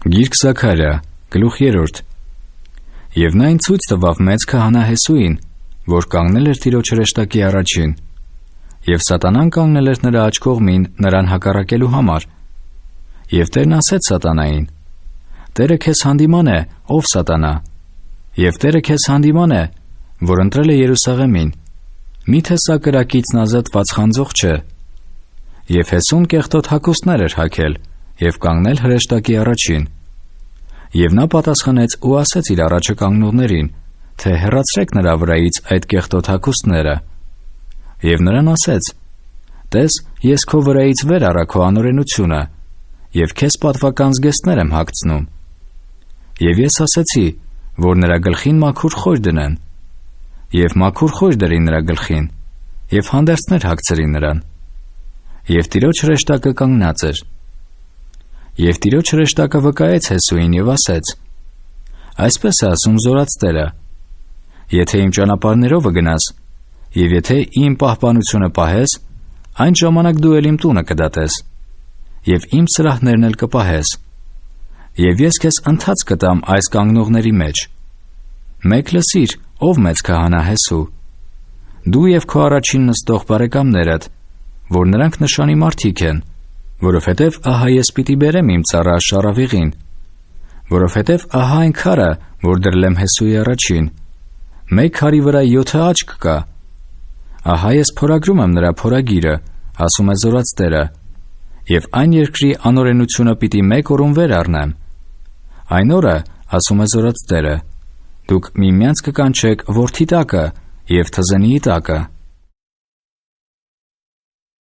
Գիրք Զաքարիա, գլուխ 3. Եվ նա ինձ ցույց տվավ մեծ քահանա Հեսուին, որ կանգնել էր Տիրոջ հրեշտակի առաջին, և Սատանան կանգնել էր նրա աջ կողմին նրան հակառակելու համար։ Եվ Տերն ասեց Սատանային. «Տերը քեզ հանդիման է, ով Սատանա, և Տերը քեզ հանդիման է, որ ընտրել է Երուսաղեմին. միթե սա կրակիցն ազատված խանձող չէ»։ Եվ Հեսուն կեղտոտ հագուստներ էր հագել և կանգնել հրեշտակի առաջին։ Եվ նա պատասխանեց ու ասեց իր առաջը կանգնողներին, թե հեռացրեք նրա վրայից այդ կեղտոտ հագուստները։ Եվ նրան ասեց. «Տես, ես քո վրայից վեր առա քո անօրենությունը և քեզ պատվական զգեստներ եմ հագցնում»։ Եվ ես ասեցի, որ նրա գլխին մաքուր խոյր դնեն։ Եվ մաքուր խոյր դրի նրա գլխին և հանդերձներ հագցրի նրան։ Եվ Տիրոջ հրեշտակը կանգնած էր։ Եվ Տիրոջ հրեշտակը վկայեց Հեսուին և ասեց. «Այսպես է ասում Զորաց Տերը. եթե իմ ճանապարհներովը գնաս, և եթե իմ պահպանությունը պահես, այն ժամանակ դու էլ իմ տունը կդատես, և իմ սրահներն էլ կպահես։ Եվ ես քեզ ընթաց կտամ այս կանգնողների մեջ։ Մեկ լսիր, ով մեծ քահանա Հեսու, դու և քո առաջին նստող բարեկամներդ, որ նրանք նշանի մարդիկ են, որովհետև ահա ես պիտի բերեմ իմ ծառա Շարավիղին, որովհետև ահա այն քարը, որ դրել եմ Հեսուի առաջին, մեկ քարի վրա 7 աչք կա։ Ահա ես փորագրում եմ նրա փորագիրը, ասում է Զորաց Տերը, և այն երկրի անօրենությունը պիտի մեկ օրում վեր առնեմ։ Այն օրը, ասում է Զորաց Տերը, դուք միմյանց կկանչեք որդի տակը և թզենիի տակը։